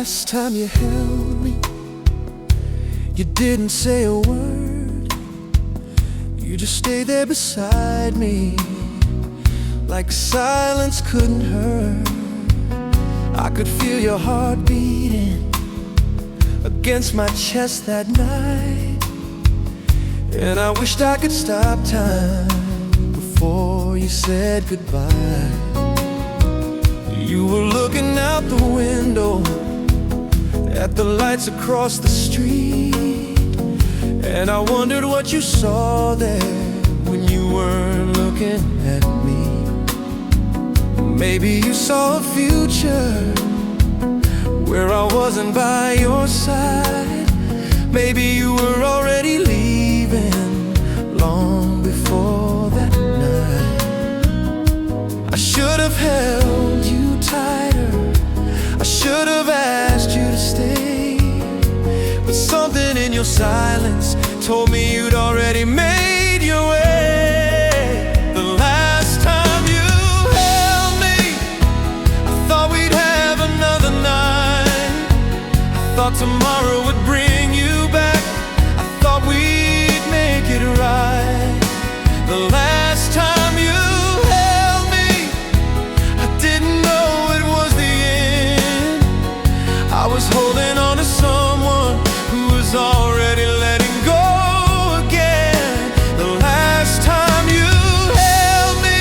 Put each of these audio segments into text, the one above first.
last time you held me, you didn't say a word. You just stayed there beside me, like silence couldn't hurt. I could feel your heart beating against my chest that night, and I wished I could stop time before you said goodbye. You were looking out the window at the lights across the street, and I wondered what you saw there when you weren't looking at me. Maybe you saw a future where I wasn't by your side. Maybe you were already leaving long before that night. I should have held you tighter, I should have asked you to stay, but something in your silence told me you'd already made your way. The last time you held me, I thought we'd have another night. I thought tomorrow would bring you back. I thought we'd make it right. The last time you held me, I didn't know it was the end. I was holding on to someone who was already letting go again. The last time you held me,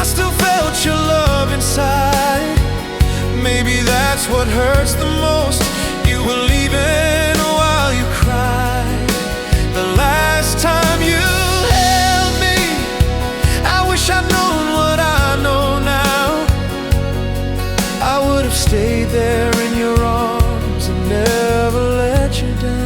I still felt your love inside. Maybe that's what hurts the most. You were leaving while you cried. The last time you held me, I wish I'd known what I know now. I would have stayed there in your arms and never let you down.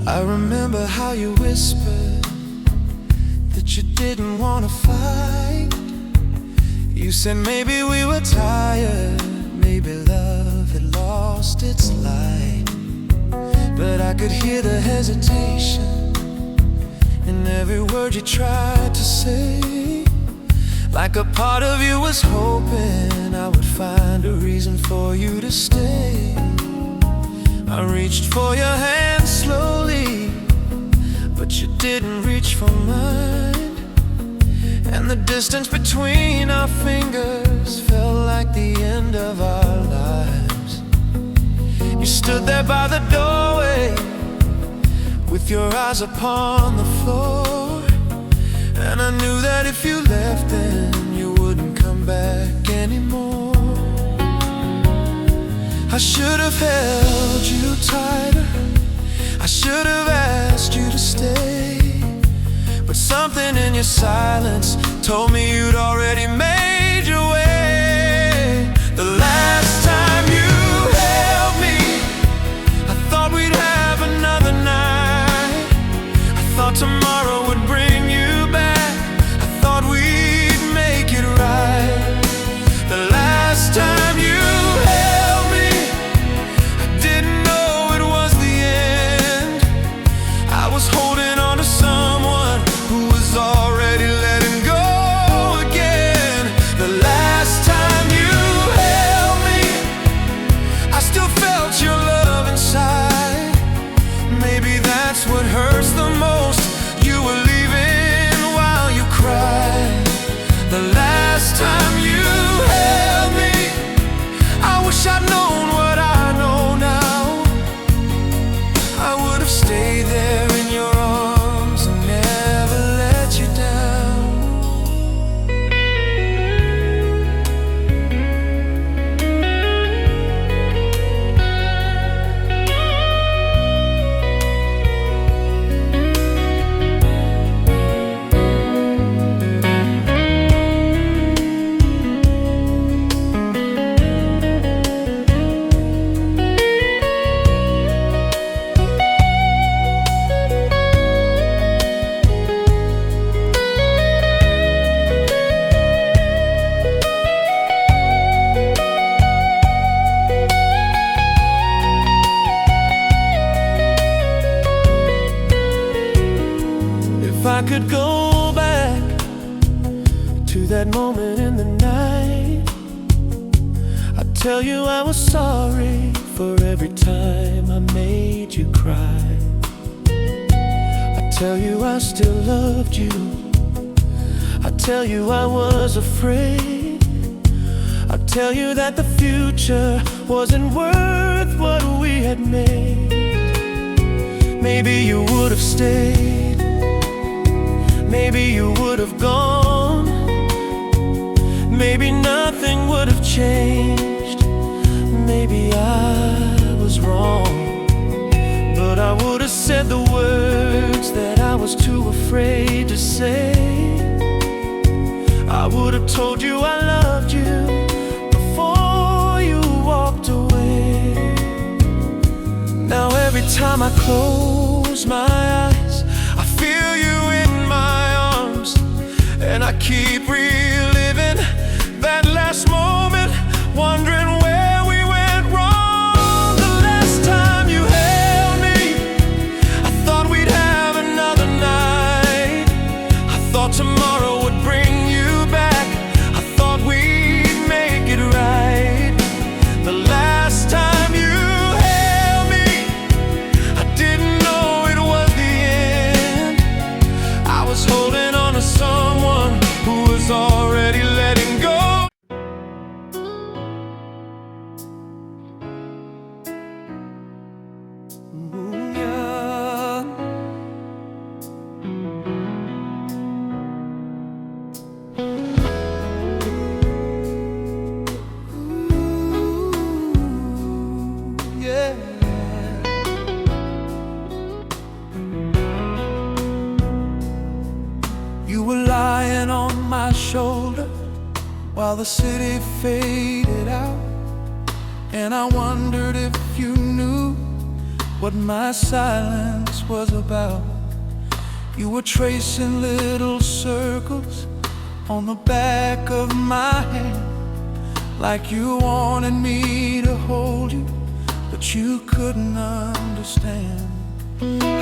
I remember how you whispered that you didn't want to fight. You said maybe we were tired, maybe love had lost its light. But I could hear the hesitation in every word you tried to say, like a part of you was hoping I would find a reason for you to stay. I reached for your hand slowly, but you didn't reach for mine, and the distance between our fingers felt like the end of our lives. You stood there by the doorway with your eyes upon the floor, and I knew that if you left then you wouldn't come back anymore. I should have held you tighter, I should have asked you to stay, but something in your silence told me you'd already made your way. The last time you held me, I thought we'd have another night. I thought tomorrow would bring you back. I thought we'd make it right. The last time you held me, I didn't know it was the end. I was holding on to someone who was already letting go again. to that moment in the night. I tell you I was sorry for every time I made you cry. I tell you I still loved you. I tell you I was afraid. I tell you that the future wasn't worth what we had made. Maybe you would have stayed, maybe you would have gone, maybe nothing would have changed. Maybe I was wrong, but I would have said the words that I was too afraid to say. I would have told you I loved you before you walked away. Now every time I close my eyes, I feel you in my arms, and I keep reliving that last moment, wondering where we went wrong. The last time you held me, I thought we'd have another night. I thought tomorrow would bring you back. I thought we'd make it right. The last time you held me, I didn't know it was the end. I was holding on to someone who was already letting go. You were lying on my shoulder while the city faded out, and I wondered if you knew what my silence was about. You were tracing little circles on the back of my hand, like you wanted me to hold you, but you couldn't understand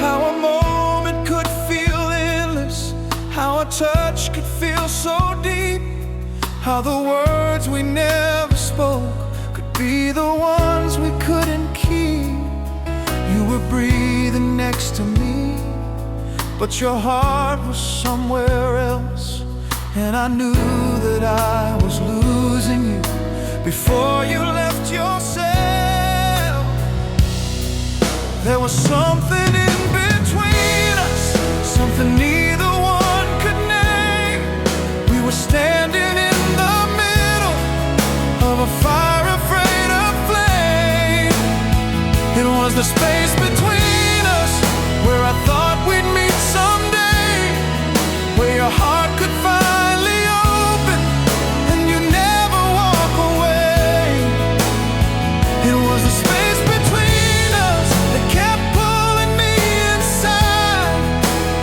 how a moment could feel endless, how a touch could feel so deep, how the words we never spoke could be the ones we couldn't keep. You were breathing next to me, but your heart was somewhere else, and I knew that I was losing you before you left yourself. There was something in between us, something neither one could name. We were standing in the middle of a fire afraid of flame. It was the space between us where I thought we'd meet someday, where your heart could finally open and you never walk away. It was the space between us that kept pulling me inside.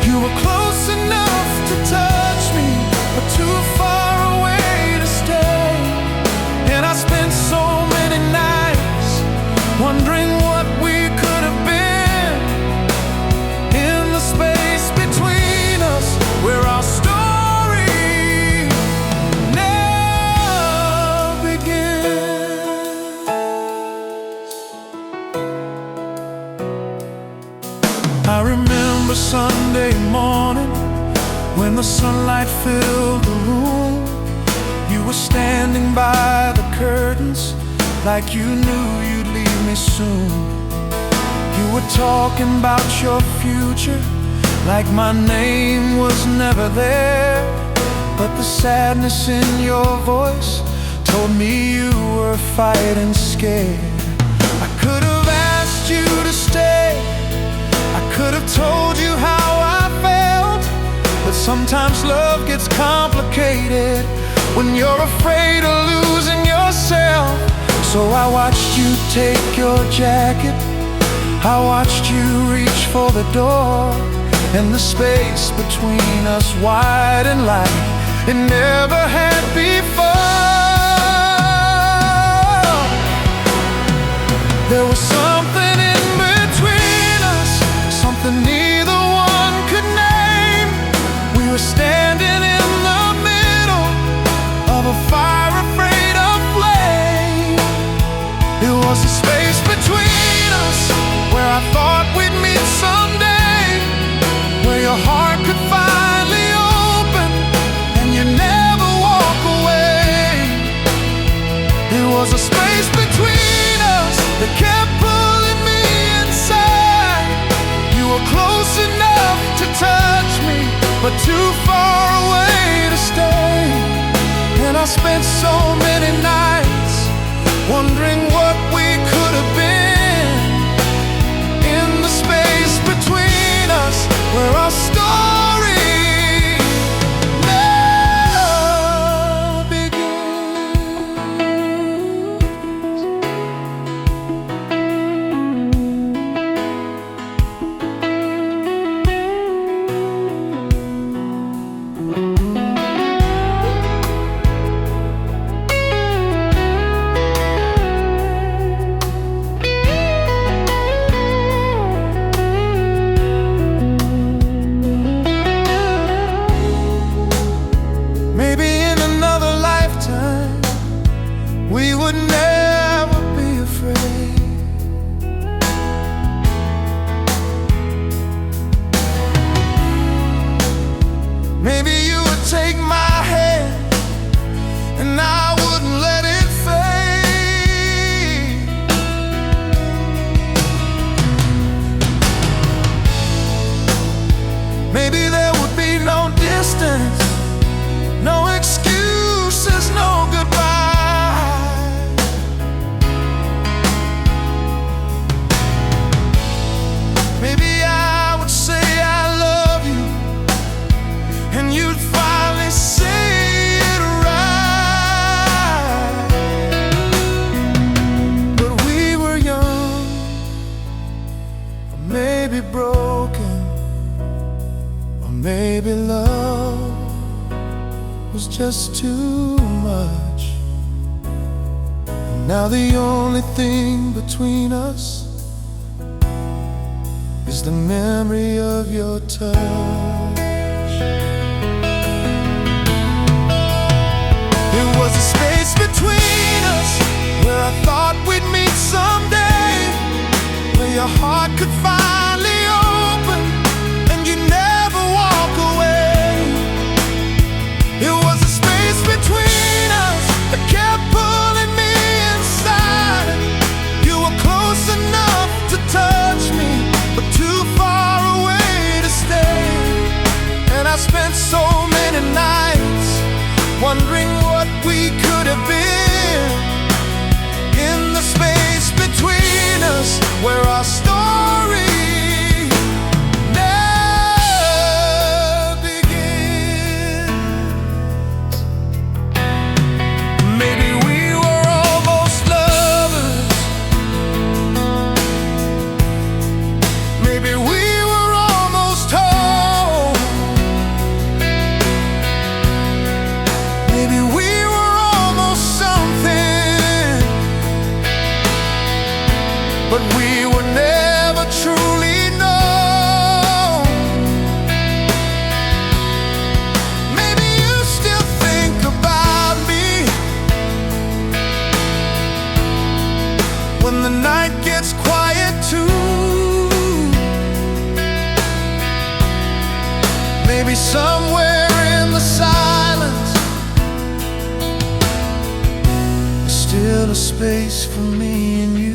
You were close enough to touch me, but too far away to stay. And I spent so many nights wondering what we could have been in the space between us, where our story now begins. I remember Sunday morning when the sunlight filled the room. You were standing by the curtains like you knew you'd leave me soon. You were talking about your future like my name was never there, but the sadness in your voice told me you were fighting scared. I could have asked you to stay, I could have told you how I felt, but sometimes love gets complicated when you're afraid of losing yourself. So I watched you take your jacket, I watched you reach for the door, and the space between us wide and light it never had before. There was something in between us, something neither one could name. We were standing in the middle too far away to stay. And I spent so many nights wondering what we could have been. In the space between us, where our story never we would never be afraid. Maybe you would take my hand and I wouldn't let it fade. Maybe there would be no distance, no excuses, no goodbye. Maybe broken, or maybe love was just too much. And now the only thing between us is the memory of your touch. It was a space between us where I thought we'd meet someday, where your heart could finally open and you never walk away. It was a space between us that kept pulling me inside. You were close enough to touch me, but too far away to stay. And I spent so many nights wondering what we could have been. In the space between us, where our story never begins. Maybe we were almost lovers. Maybe we were almost home. Maybe we were almost something, but we were never truly known. Maybe you still think about me when the night gets quiet too. Maybe somewhere in the silence there's still a space for me and you.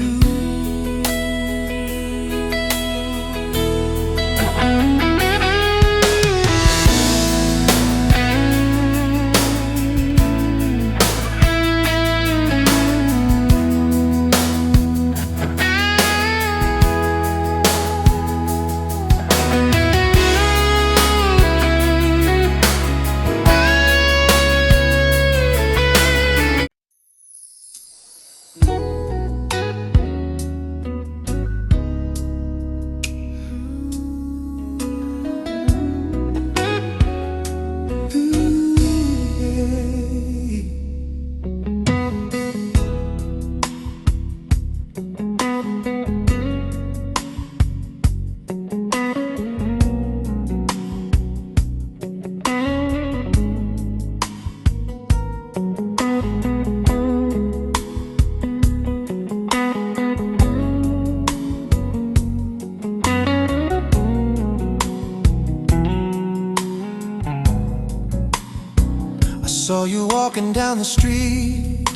Saw you walking down the street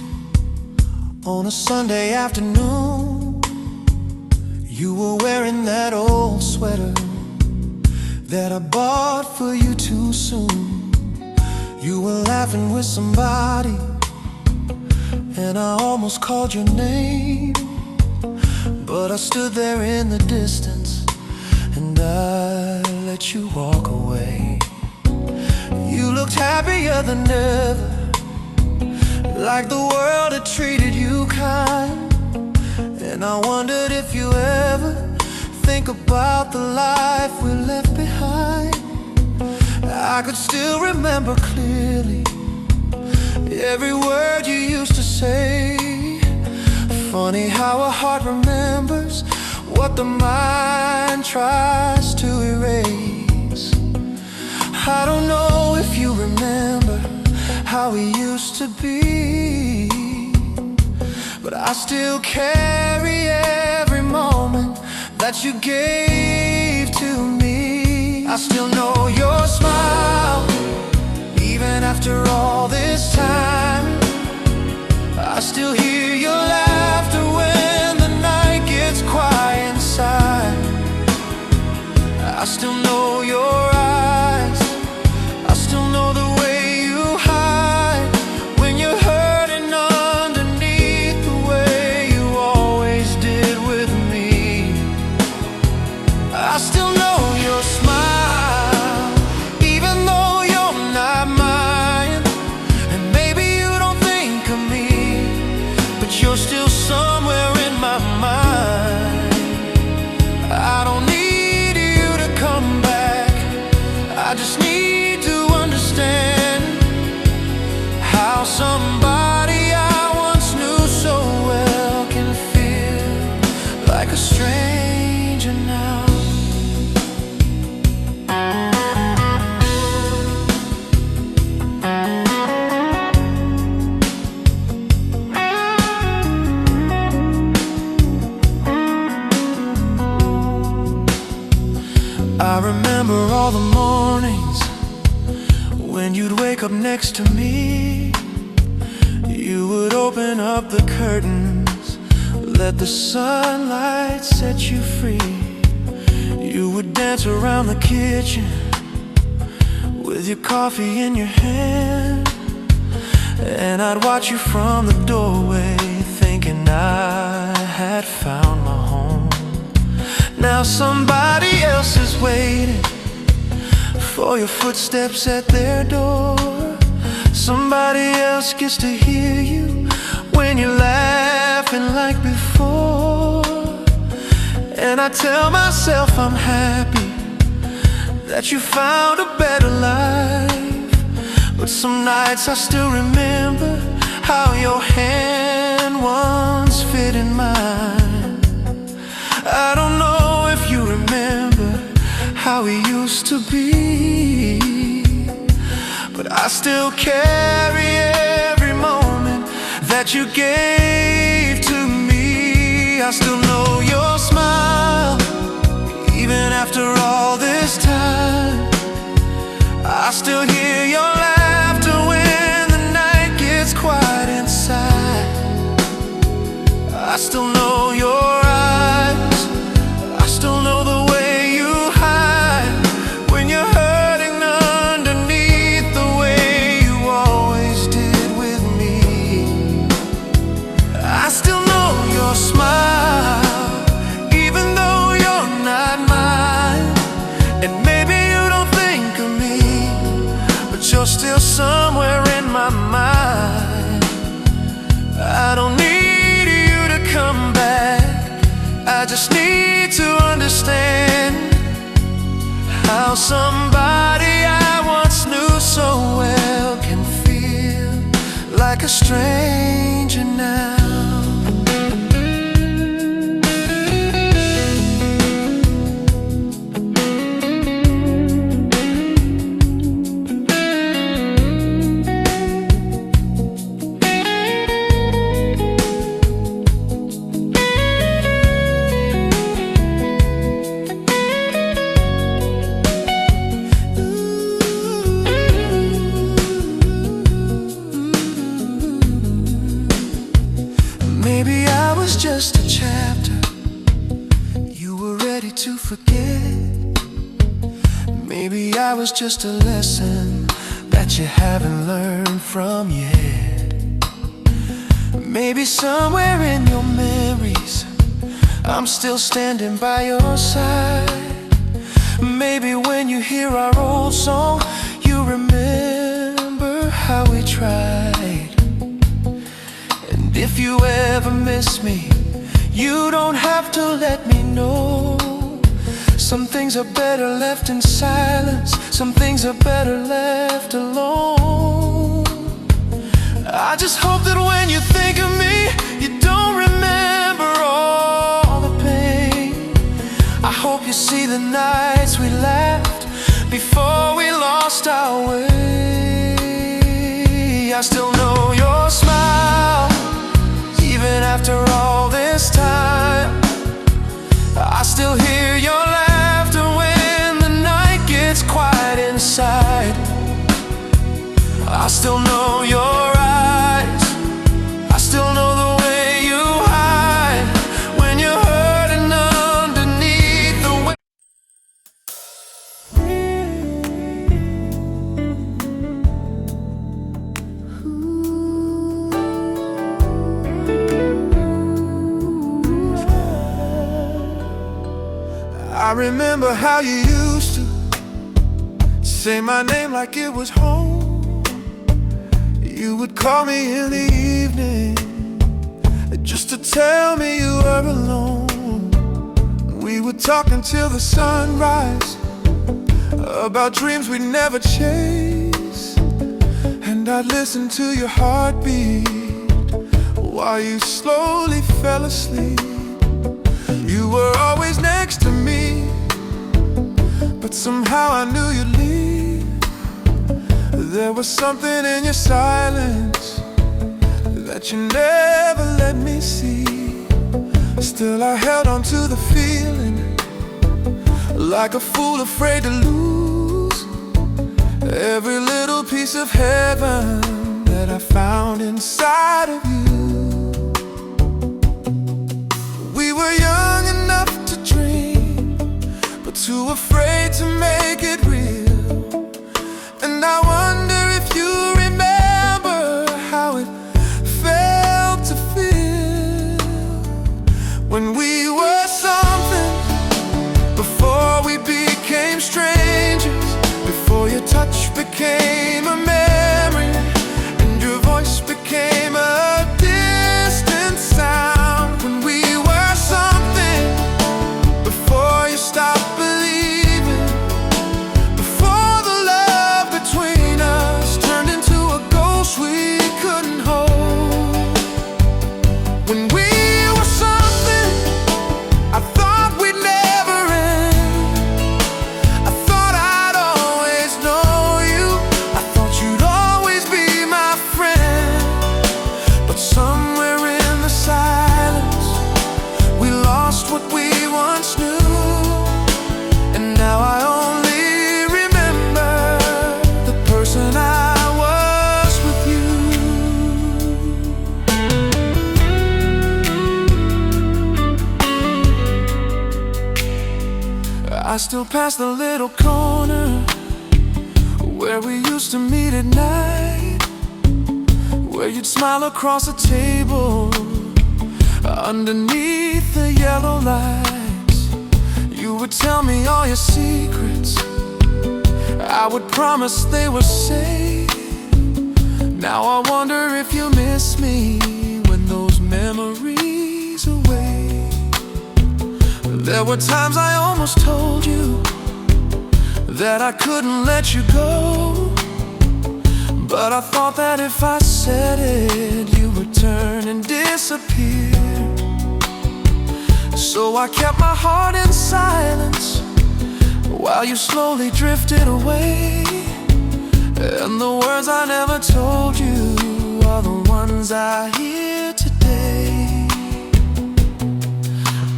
on a Sunday afternoon. You were wearing that old sweater that I bought for you too soon. You were laughing with somebody, and I almost called your name, but I stood there in the distance and I let you walk away. You looked happier than ever, like the world had treated you kind. And I wondered if you ever think about the life we left behind. I could still remember clearly every word you used to say. Funny how a heart remembers what the mind tries to erase. I don't know if you remember how we used to be, but I still carry every moment that you gave to me. I still know your smile, even after all this time. I still hear your laughter when the night gets quiet inside. I still know your eyes, I still know the way you hide when you're hurting underneath the way you always did with me. I still know your smile, even though you're not mine. And maybe you don't think of me, but you're still somewhere in my mind. I don't need you to come back, I just need to understand how somebody I once knew so well can feel like a stranger now. I remember all the mornings when you'd wake up next to me. You would open up the curtains, let the sunlight set you free. You would dance around the kitchen with your coffee in your hand, and I'd watch you from the doorway, thinking I had found my home. Now somebody else is waiting for your footsteps at their door. Somebody else gets to hear you when you're laughing like before. And I tell myself I'm happy that you found a better life, but some nights I still remember how your hand once fit in mine. I don't know if you remember how we used to be, but I still carry every moment that you gave to me. I still know your smile, even after all this time. I still hear your laughter when the night gets quiet inside. I still know your eyes, I still know the way you hide when you're hurting underneath the way you always did with me. I still know your smile, even though you're not mine. And maybe you don't think of me, but you're still somewhere in my mind. I don't need you to come back, I just need to understand how somebody I once knew so well can feel like a stranger now. Maybe I was just a chapter you were ready to forget. Maybe I was just a lesson that you haven't learned from yet. Maybe somewhere in your memories I'm still standing by your side. Maybe when you hear our old song you remember how we tried. And if you ever miss me, you don't have to let me know. Some things are better left in silence, some things are better left alone. I just hope that when you think of me, you don't remember all the pain. I hope you see the nights we laughed before we lost our way. I still know your smile, even after all this time. I still hear your laughter when the night gets quiet inside. I still know your eyes, I still know the way you hide when you're hurting underneath the weight. I remember how you used to say my name like it was home. You would call me in the evening just to tell me you were alone. We would talk until the sunrise about dreams we'd never chase, and I'd listen to your heartbeat while you slowly fell asleep. You were always next to me, but somehow I knew you'd leave. There was something in your silence that you never let me see. Still I held on to the feeling, like a fool afraid to lose every little piece of heaven that I found inside of you. We were young enough to dream, but too afraid to make it real. And I wonder if you remember how it felt to feel when we were something, before we became strangers, before your touch became a memory and your voice became a distant sound. When we were something, before you stopped believing, before the love between us turned into a ghost we couldn't hold. When we were something, I thought we'd never end. I thought I'd always know you, I thought you'd always be my friend. But somewhere in the silence we lost what we once knew, and now I only remember the person I was with you. I still pass the little corner where we used to meet at night, where you'd smile across the table underneath the yellow lights. You would tell me all your secrets, I would promise they were safe. Now I wonder if you miss me when those memories away. There were times I almost told you that I couldn't let you go, but I thought that if I said it, you would turn and disappear. So I kept my heart in silence while you slowly drifted away. And the words I never told you are the ones I hear today.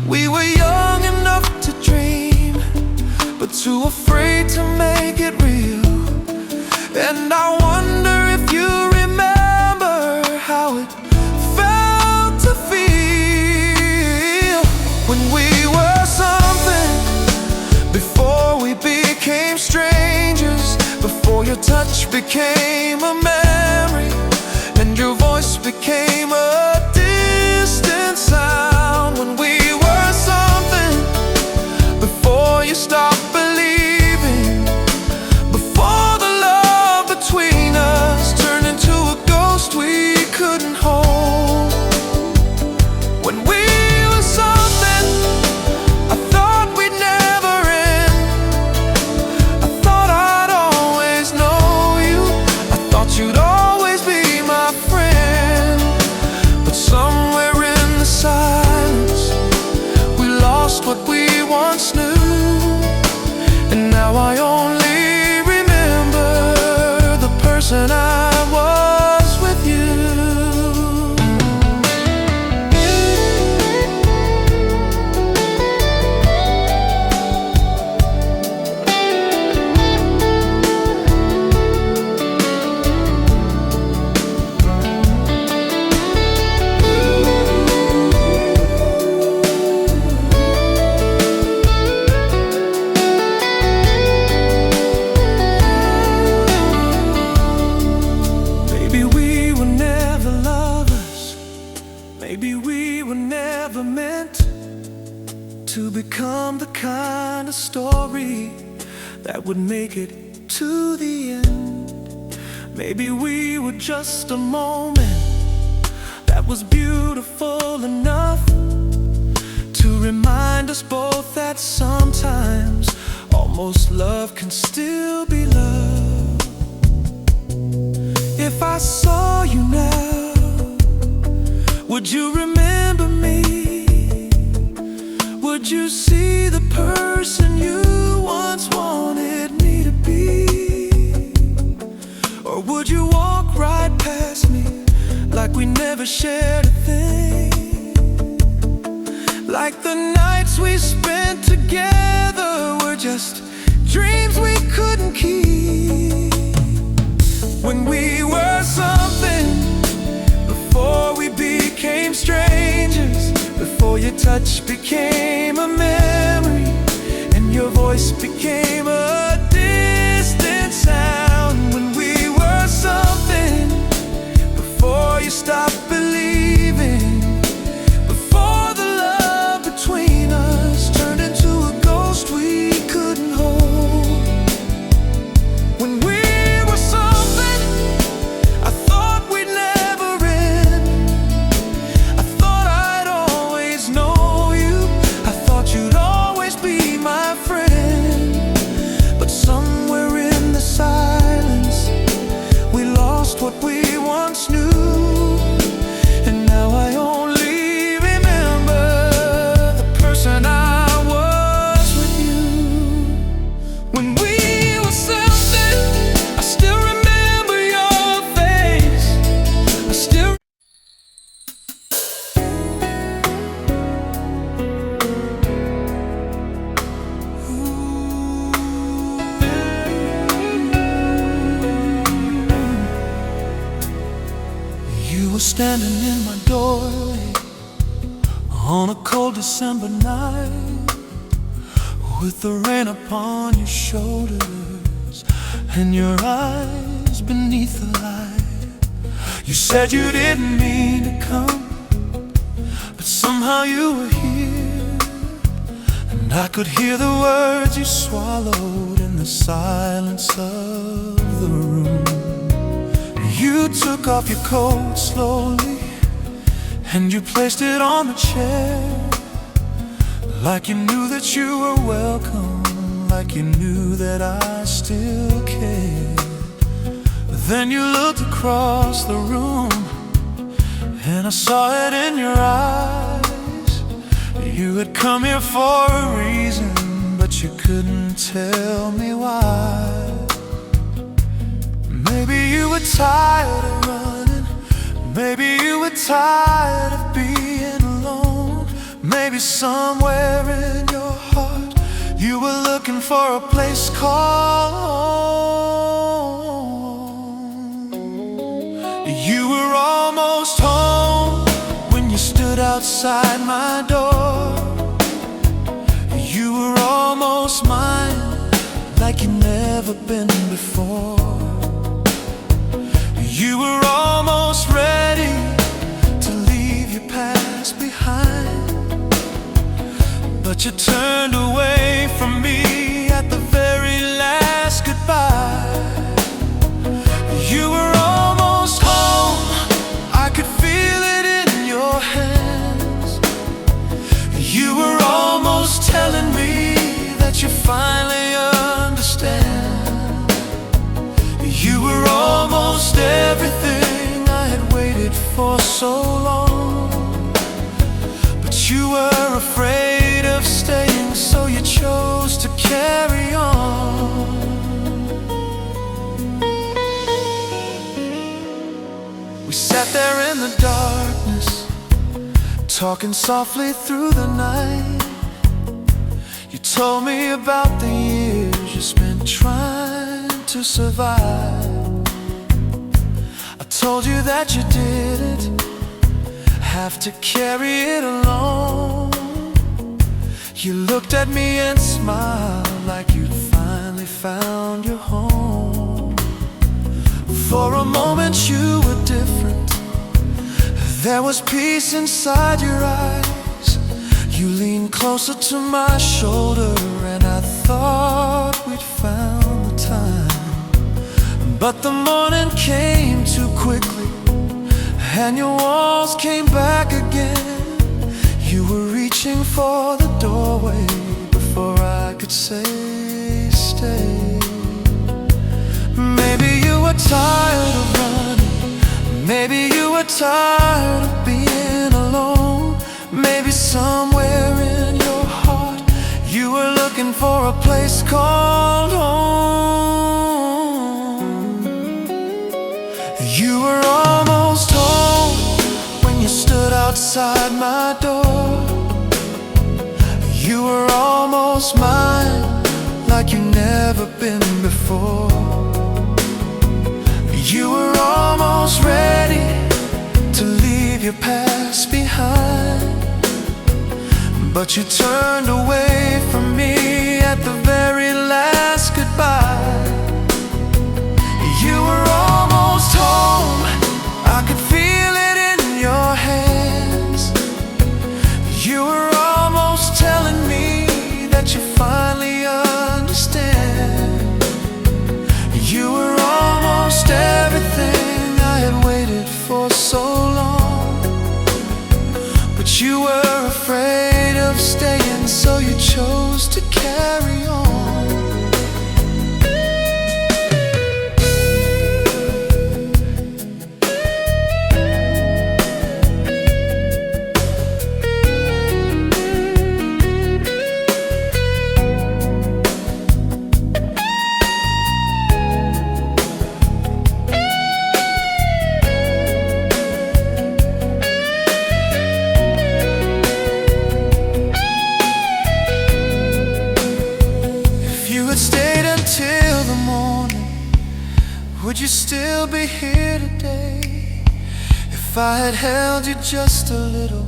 We were young enough to dream, but too afraid to make it real. And I wonder if you remember how it felt to feel when we were something, before we became strangers. Maybe we were never meant to become the kind of story that would make it to the end. Maybe we were just a moment that was beautiful enough to remind us both that sometimes almost love can still be love. If I saw you now, would you remember me? Would you see the person you once wanted me to be? Or would you walk right past me like we never shared a thing? Like the nights we spent together were just dreams we couldn't keep. When we were something, before we became strangers, before your touch became a memory and your voice became a distant sound. When we were something, before you stopped believing, before the love between us turned into a ghost we couldn't hold. When we were something, I thought we'd never end. I thought I'd always know you, I thought you'd always be my friend. But somewhere in the silence, we lost what we once knew. And now I only remember the person I was with you. When we were something, I still remember your face. I still You were standing in my doorway on a cold December night, with the rain upon your shoulders and your eyes beneath the light. You said you didn't mean to come, but somehow you were here, and I could hear the words you swallowed in the silence of the room. You took off your coat slowly, and you placed it on the chair, like you knew that you were welcome, like you knew that I still cared. Then you looked across the room, and I saw it in your eyes. You had come here for a reason, but you couldn't tell me why. Maybe you were tired of running, maybe you were tired of being alone. Maybe somewhere in your heart you were looking for a place called home. You were almost home when you stood outside my door. You were almost mine, like you'd never been before. You were almost ready to leave your past behind, but you turned away from me at the very last goodbye. You were almost home, I could feel it in your hands. You were almost telling me that you finally understand. You were almost everything I had waited for so long, but you were afraid of staying, so you chose to carry on. We sat there in the darkness, talking softly through the night. You told me about the years you spent trying to survive. I told you that you didn't have to carry it alone. You looked at me and smiled like you'd finally found your home. For a moment you were different, There was peace inside your eyes. You leaned closer to my shoulder, and I thought we'd found the time. But the morning came too quickly, and your walls came back again. You were reaching for the doorway before I could say stay. Maybe you were tired of running, maybe you were tired of being alone. Maybe somewhere in your heart you were looking for a place called home. You were almost home when you stood outside my door. You were almost mine, like you'd never been before. You were almost ready to leave your past behind, but you turned away from me at the very last goodbye. You were almost home, I could feel it in your hands. You were almost telling me that you finally understand. You were almost everything I had waited for so long, but you were afraid of staying, so you chose to carry on. Would you still be here today? If I had held you just a little,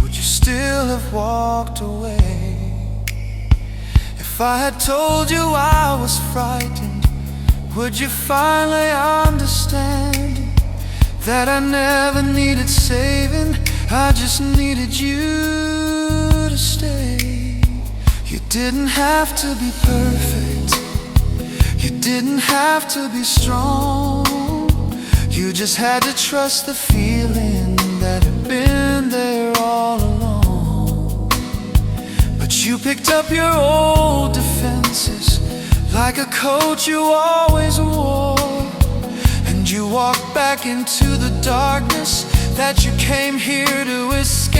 would you still have walked away? If I had told you I was frightened, would you finally understand that I never needed saving, I just needed you to stay? You didn't have to be perfect, you didn't have to be strong. You just had to trust the feeling that had been there all along. But you picked up your old defenses like a coat you always wore, and you walked back into the darkness that you came here to escape.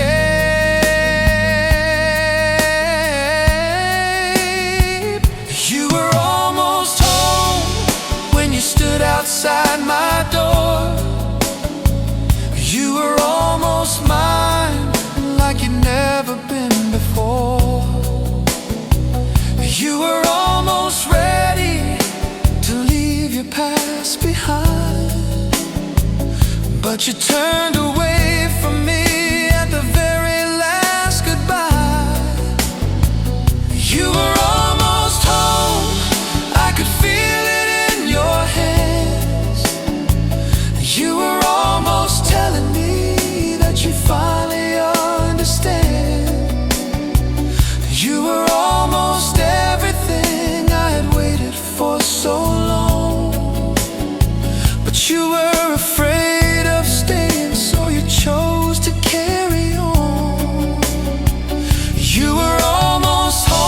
You were almost home when you stood outside my door. You were almost mine, like you'd never been before. You were almost ready to leave your past behind, but you turned away from me at the very last goodbye. You were almost home, I could feel it in your hands. You were almost telling me that you finally understand. You were almost everything I had waited for so long, but you were afraid of staying, so you chose to carry on. You were almost home.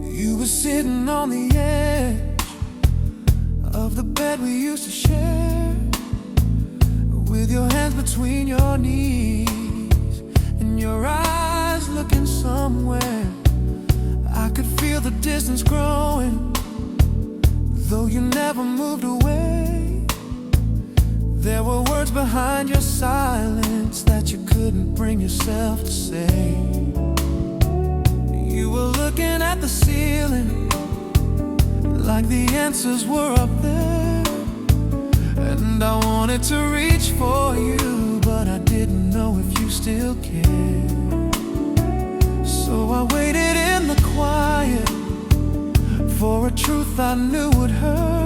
You were sitting on the edge of the bed we used to share, with your hands between your knees and your eyes looking somewhere. I could feel the distance growing, though you never moved away. There were words behind your silence that you couldn't bring yourself to say. You were looking at the ceiling like the answers were up there, and I wanted to reach for you, but I didn't know if you still cared. So I waited in the quiet for a truth I knew would hurt.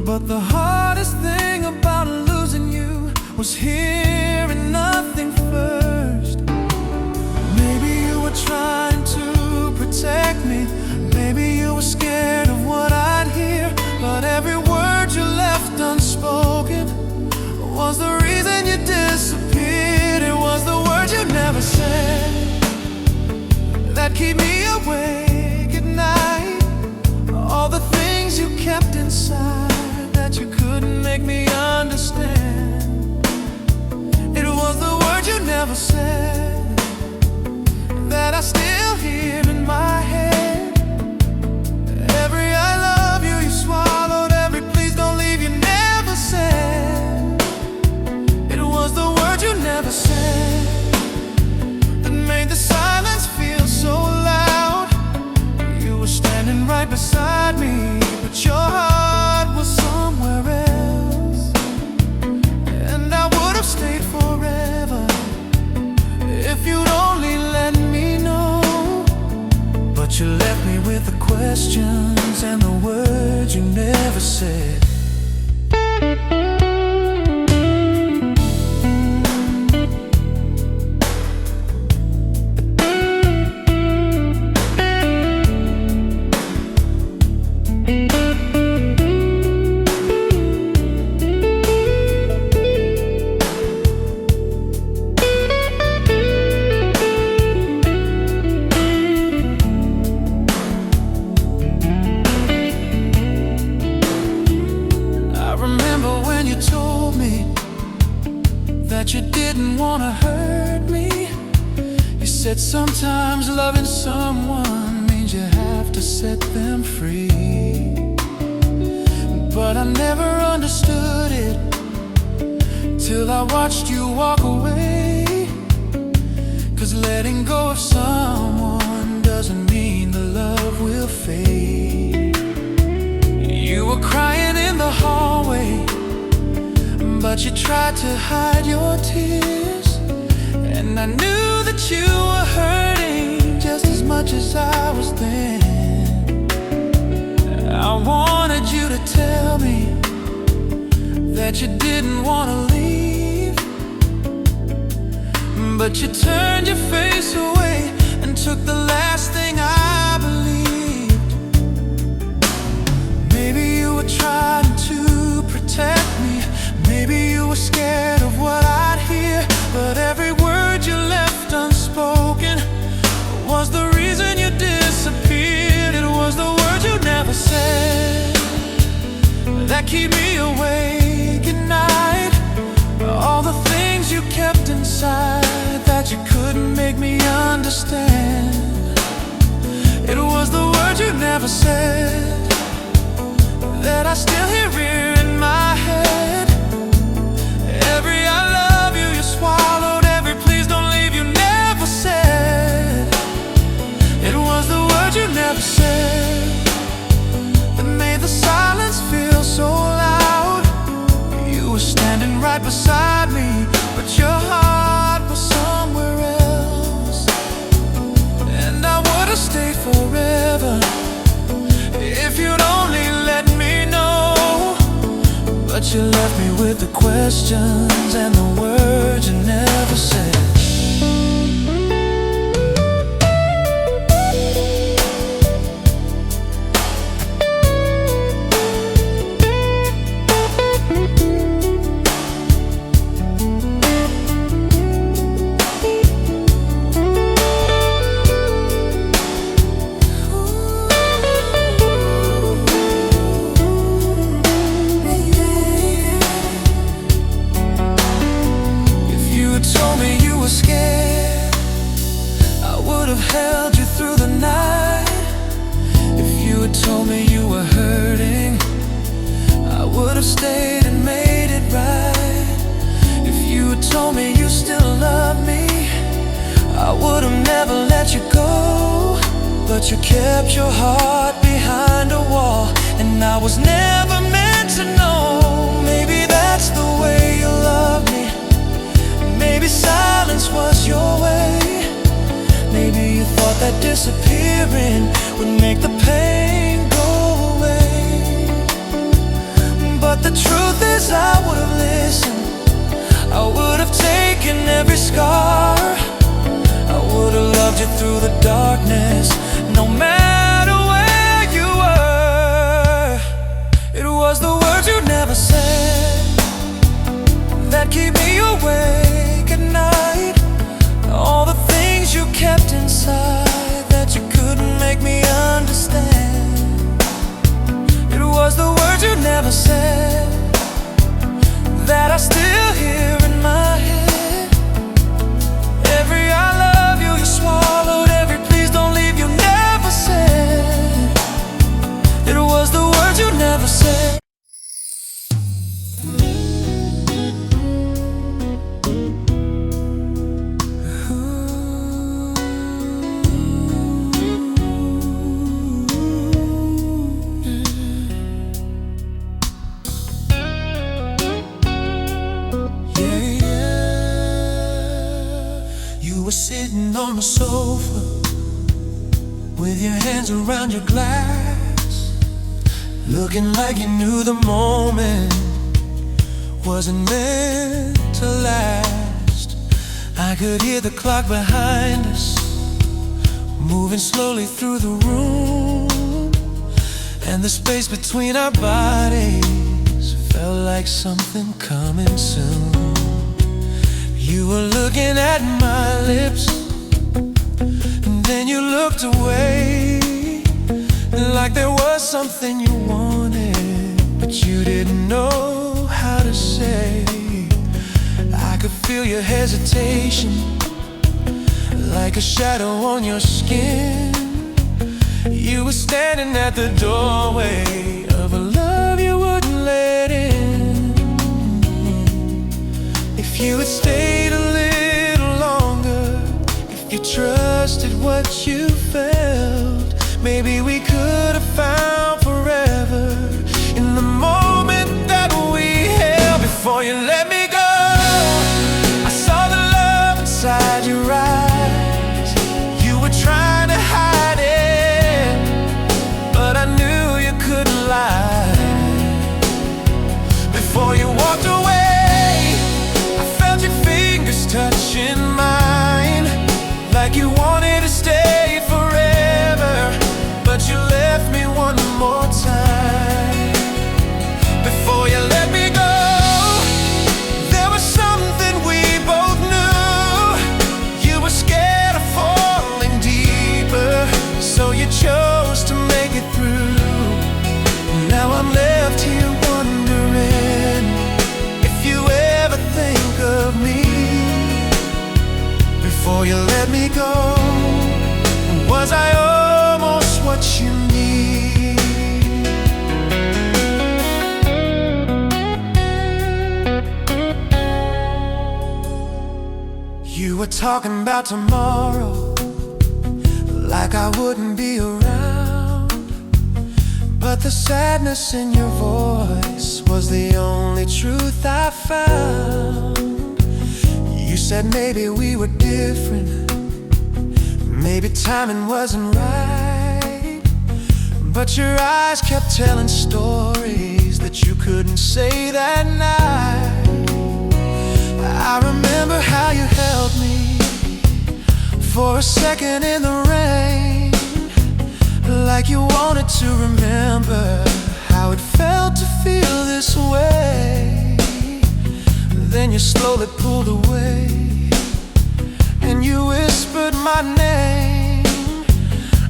But the hardest thing about losing you was hearing nothing first. Maybe you were trying to protect me, maybe you were scared of what I'd hear, but every word you left unspoken was the reason you disappeared. It was the words you never said that keep me awake at night. All the things you kept inside that you couldn't make me understand. It was the words you never said that I still hear in my head. Every I love you, you swallowed. Every please don't leave, you never said. It was the words you never said that made the silence feel so loud. You were standing right beside me, but your heart was somewhere else. And I would have stayed forever if you'd only let me know. But you left me with the questions and the words you never said. That you didn't want to hurt me. You said sometimes loving someone means you have to set them free. But I never understood it till I watched you walk away. 'Cause letting go of someone doesn't mean the love will fade. You were crying in the hallway, but you tried to hide your tears. And I knew that you were hurting just as much as I was then. I wanted you to tell me that you didn't want to leave, but you turned your face away and took the last thing I believed. Maybe you were trying to protect me, maybe you were scared of what I'd hear, but every word you left unspoken was the reason you disappeared. It was the words you never said that keep me awake at night. All the things you kept inside that you couldn't make me understand. It was the words you never said that I still hear here in my head. Every I love you, you swallowed. Every please don't leave, you never said. It was the words you never said that made the silence feel so loud. You were standing right beside me, but your heart was somewhere else. And I would have stayed forever if you'd only let me know. But you left me with the questions and the words you never said. Held you through the night. If you had told me you were hurting, I would have stayed I would have never let you go, but you kept your heart behind a wall, and I was never meant to know. Maybe that's the way you love me. Maybe silence was your way. Maybe you thought that disappearing would make the pain go away. But the truth is I would have listened. I would have taken every scar. I would have loved you through the darkness, no matter where you were. It was the words you never said that keep me awake at night. All the things you kept inside that you couldn't make me understand. It was the words you never said that I still hear in my head. Every I love you, you swallowed. Every please don't leave, you never said. It was the words you never said. You were sitting on the sofa with your hands around your glass, looking like you knew the moment wasn't meant to last. I could hear the clock behind us moving slowly through the room, and the space between our bodies felt like something coming soon. You were looking at my lips, and then you looked away, like there was something you wanted, but you didn't know how to say. I could feel your hesitation, like a shadow on your skin. You were standing at the doorway of a love you wouldn't let in. If you had stayed a little longer, if you trusted what you felt, maybe we could have found forever in the moment that we held. Before you let me go, I saw the love inside your eyes. You were trying to hide it, but I knew you couldn't lie. Before you walked away, I felt your fingers touching mine, like you wanted to stay forever, but you left me one more time. Before you let me go, there was something we both knew. You were scared of falling deeper, so you chose to make it through. Now I'm left here wondering if you ever think of me. Before you let me go, was I almost what you need? You were talking about tomorrow, like I wouldn't be around, but the sadness in your voice was the only truth I found. You said maybe we were different, maybe timing wasn't right, but your eyes kept telling stories that you couldn't say that night. I remember how you held me for a second in the rain, like you wanted to remember how it felt to feel this way. Then you slowly pulled away, and you whispered my name,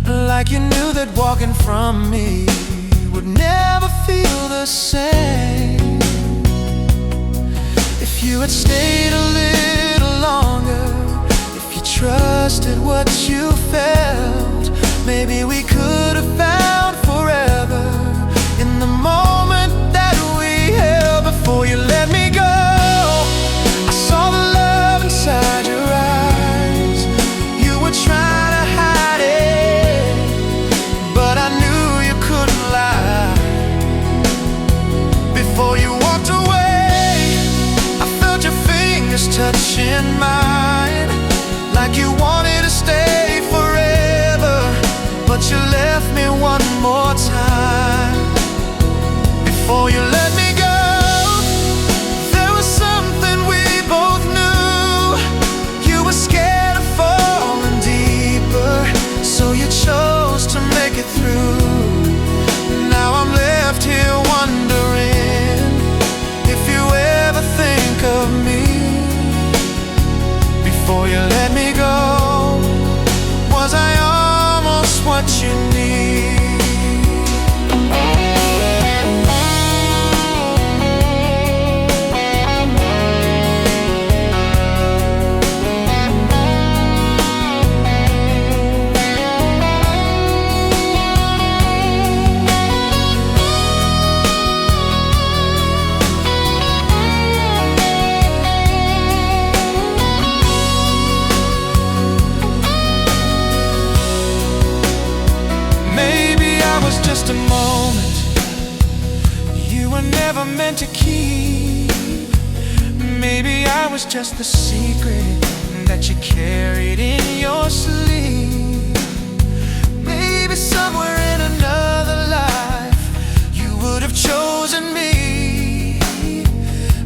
like you knew that walking from me would never feel the same. If you had stayed a little longer, if you trusted what you felt, maybe we could have found forever in the moment that we held. Before you let me go, I saw the love inside your eyes. touching mine, like you wanted to stay forever, but you left me one more time. Before you let me go, there was something we both knew. You were scared of falling deeper, so you chose to make it through. Now I'm left here wondering if you ever think of me. Before you let me go, was I almost what you need? Just a moment you were never meant to keep. Maybe I was just the secret that you carried in your sleeve. Maybe somewhere in another life you would have chosen me.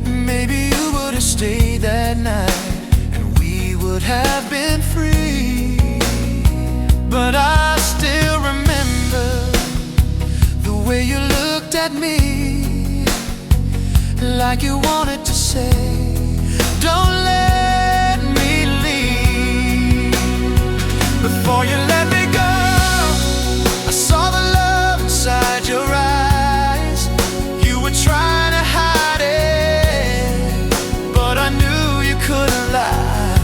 Maybe you would have stayed that night and we would have been free. But I still remember the way you looked at me, like you wanted to say, don't let me leave. Before you let me go, I saw the love inside your eyes. You were trying to hide it, but I knew you couldn't lie.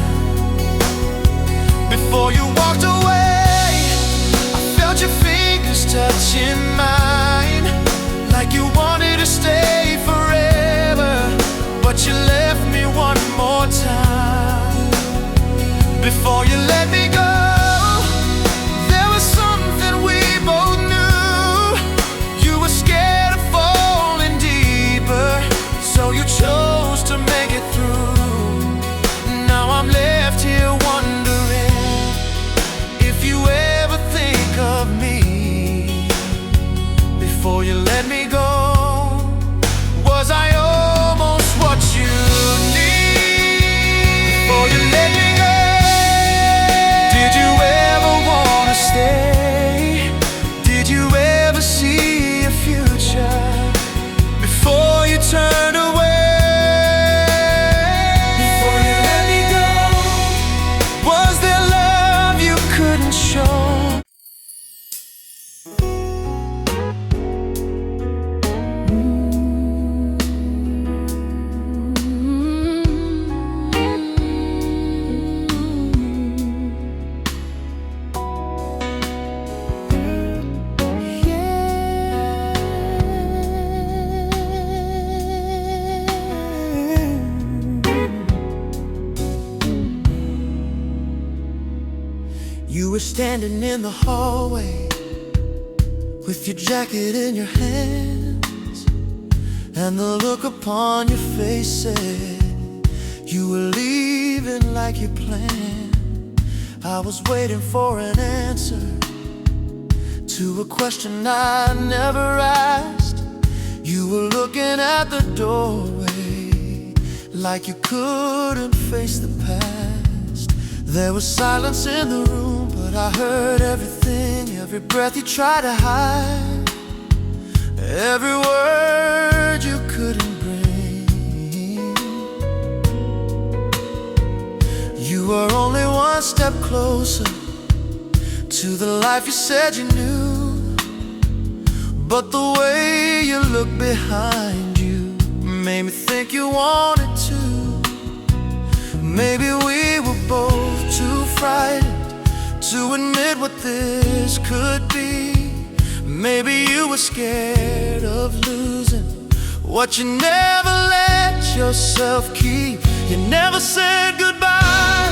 Before you walked away, I felt your fingers touching mine, like you wanted to stay forever, but you left me one more time. Before you let me go, there was something we both knew. You were scared of falling deeper, so you chose to make it through. Now I'm left here wondering if you ever think of me. Before you let me go, was I almost what you need? Before you let me go, did you ever want to stay? Did you ever see a future before you turned away? Before you let me go, was there love you couldn't show? You were standing in the hallway with your jacket in your hands, and the look upon your face said you were leaving like you planned. I was waiting for an answer to a question I never asked. You were looking at the doorway like you couldn't face the past. There was silence in the room, but I heard everything, every breath you tried to hide, every word you couldn't bring. You were only one step closer to the life you said you knew, but the way you looked behind you made me think you wanted to. Maybe we were both too frightened to admit what this could be. Maybe you were scared of losing what you never let yourself keep. You never said goodbye,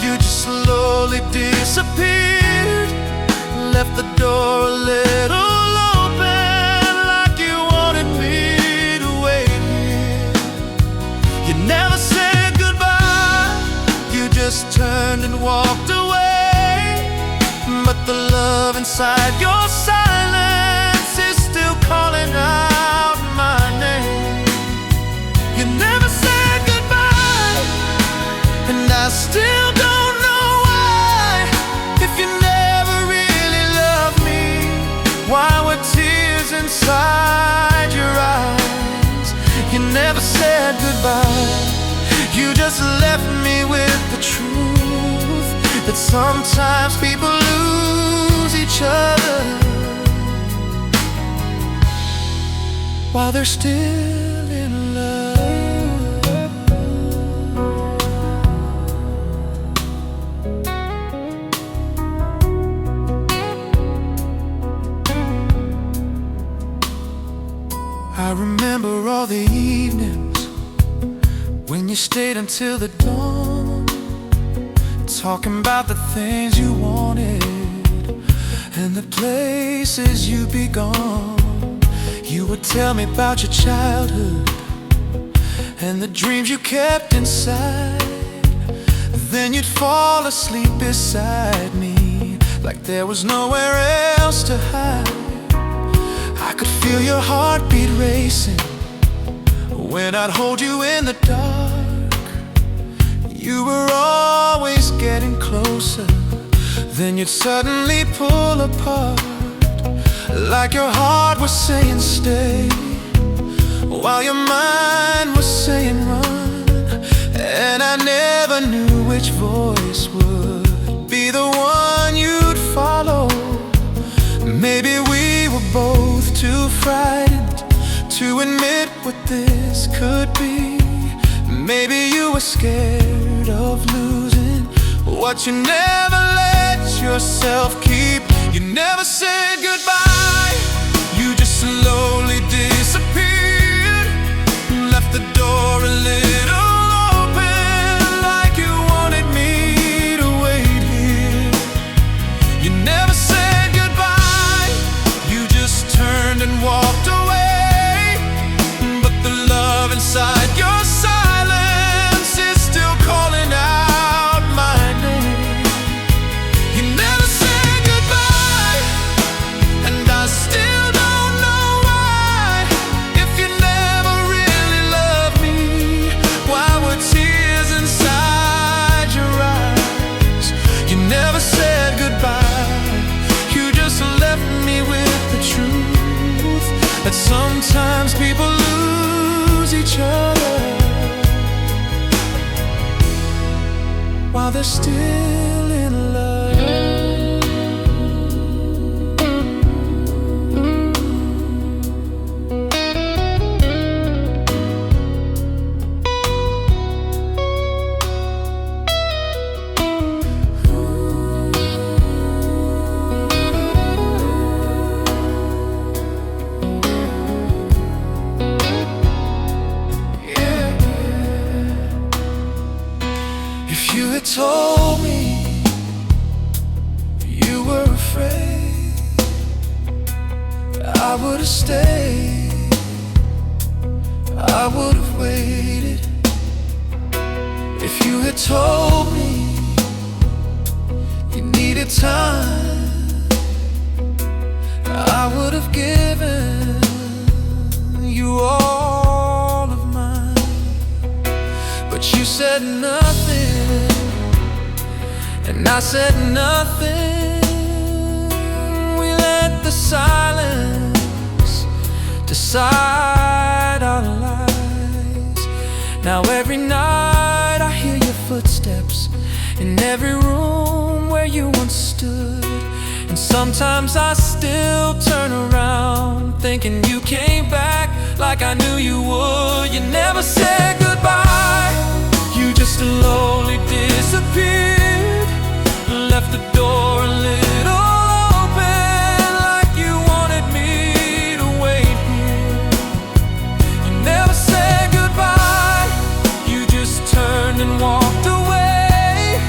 you just slowly disappeared, left the door a little open like you wanted me to wait here. You never said goodbye, inside your silence is still calling out my name. You never said goodbye, and I still don't know why. If you never really loved me, why were tears inside your eyes? You never said goodbye, you just left me with the truth that sometimes people lose each other while they're still in love. I remember all the evenings when you stayed until the dawn, talking about the things you wanted and the places you'd be gone. You would tell me about your childhood and the dreams you kept inside. Then you'd fall asleep beside me like there was nowhere else to hide. I could feel your heartbeat racing when I'd hold you in the dark. You were always getting closer, then you'd suddenly pull apart, like your heart was saying stay, while your mind was saying run. And I never knew which voice would be the one you'd follow. Maybe we were both too frightened to admit what this could be. Maybe you were scared of losing what you never let yourself keep. You never said goodbye, you just slowly disappeared, left the door a little open, like you wanted me to wait here. You never said goodbye, you just turned and walked away, but the love inside your silence is still calling out my name. You never said goodbye, and I still don't know why. If you never really loved me, why were tears inside your eyes? You never said goodbye, you just left me with the truth that sometimes people lose each other while they're still in love. If you had told me you were afraid, I would have stayed, I would have waited. If you had told me you needed time, I would have given you all of mine. But you said nothing, and I said nothing. We let the silence decide our lives. Now every night I hear your footsteps in every room where you once stood. And sometimes I still turn around thinking you came back like I knew you would. You never said goodbye, you just slowly disappeared, left the door a little open, like you wanted me to wait here. You never said goodbye, you just turned and walked away,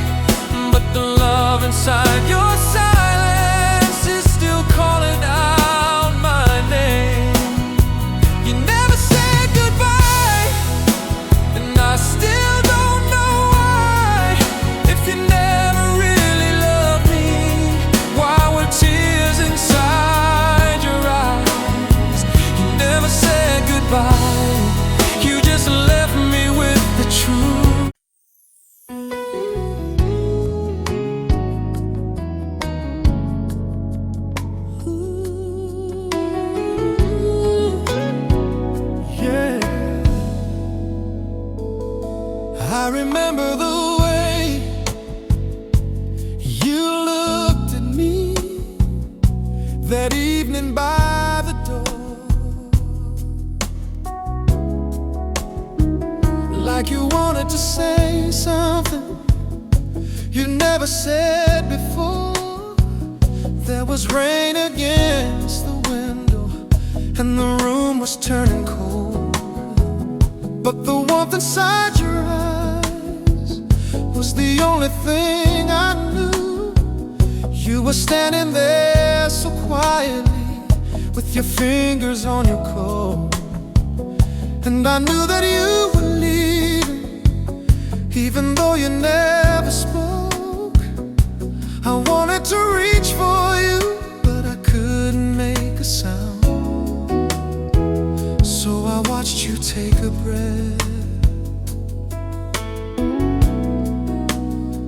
but the love inside your silence is still calling out my name. You never said goodbye, and I still don't know why. I remember the way you looked at me that evening by the door, like you wanted to say something you never said before. There was rain against the window and the room was turning cold, but the warmth inside your eyes was the only thing I knew. You were standing there so quietly with your fingers on your coat, and I knew that you were leaving even though you never spoke. I wanted to reach for you, but I couldn't make a sound. So I watched you take a breath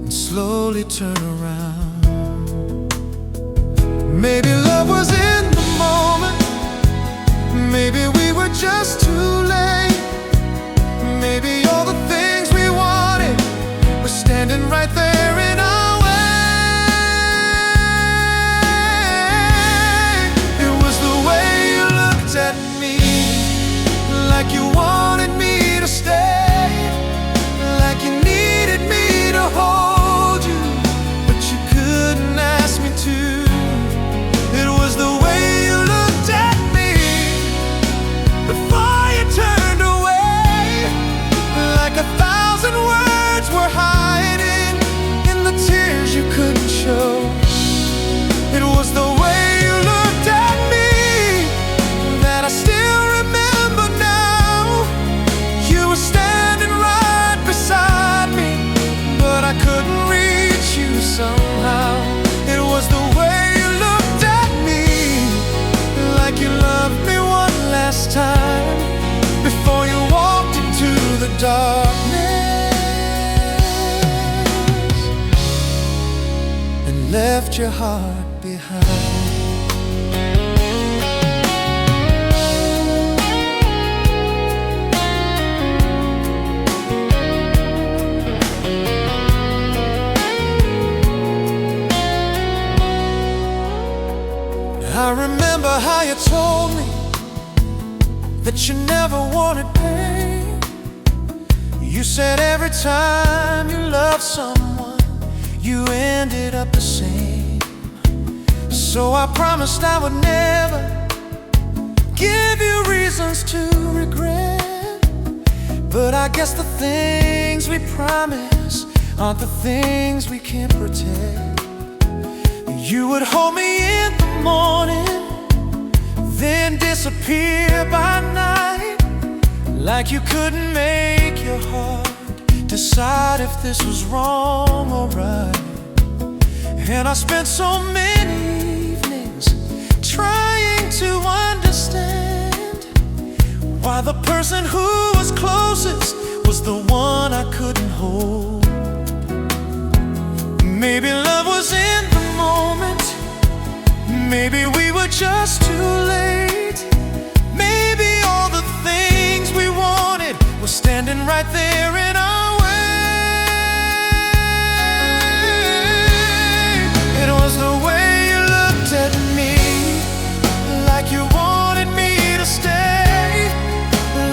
and slowly turn around. Maybe love was in the moment, maybe we were just too late. Maybe all the things we wanted were standing right there in our way. It was the way you looked at me, like you wanted me to stay, like you needed me to hold you, but you couldn't ask me to. It was the way you looked at me before you turned away, like 1,000 words were hiding in the tears you couldn't show. It was the way you looked at me that I still remember now. You were standing right beside me, but I couldn't reach you somehow. It was the way you looked at me, like you loved me one last time before you walked into the darkness and left your heart behind. I remember how you told me that you never wanted pain. You said every time you loved someone, you ended up the same. So I promised I would never give you reasons to regret, but I guess the things we promise aren't the things we can't protect. You would hold me in the morning, then disappear by night, like you couldn't make your heart decide if this was wrong or right. And I spent so many evenings trying to understand why the person who was closest was the one I couldn't hold. Maybe love was in the moment, maybe we were just too late. Maybe all the things we wanted were standing right there in our way. It was the way you looked at me, like you wanted me to stay,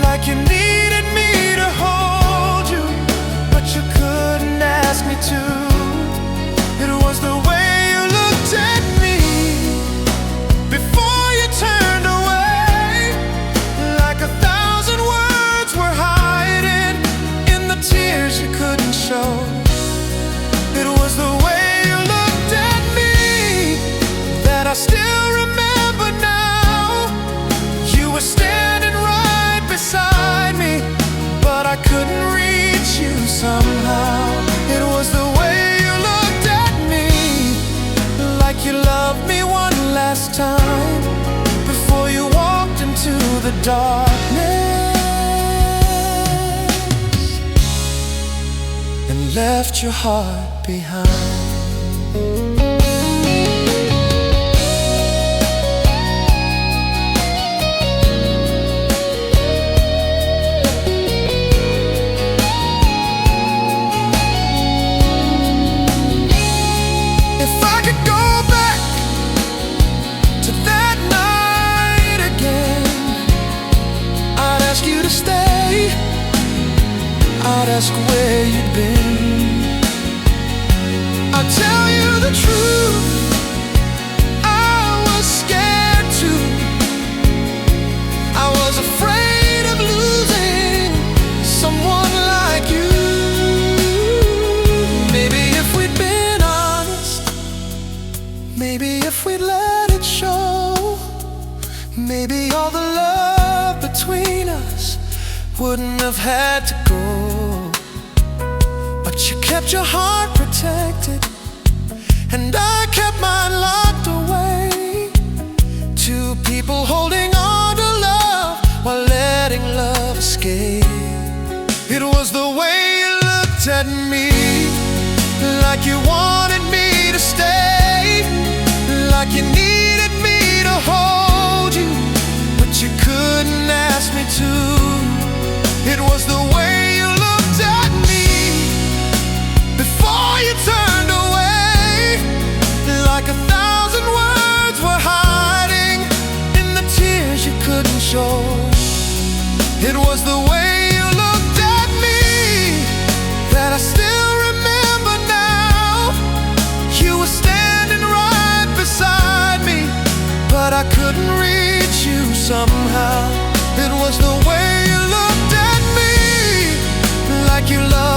like you needed me to hold you, but you couldn't ask me to. It was the way you looked at me before you turned away, like 1,000 words were hiding in the tears you couldn't show. It was the way you looked at me that I still remember now. You were standing right beside me, but I couldn't reach you somehow. It was the way you looked at me, like you loved me one last time before you walked into the darkness and left your heart behind. ask where you'd been. I'll tell you the truth, I was scared too. I was afraid of losing someone like you. Maybe if we'd been honest, maybe if we'd let it show, maybe all the love between us wouldn't have had to go. But you kept your heart protected, and I kept mine locked away. Two people holding on to love while letting love escape. It was the way you looked at me, like you wanted me to stay, like you needed me to hold you, but you couldn't ask me to. It was the way you looked at me before you turned away, like 1,000 words were hiding in the tears you couldn't show. It was the way you looked at me that I still remember now. You were standing right beside me, but I couldn't reach you somehow. It was the way you looked at me, like you loved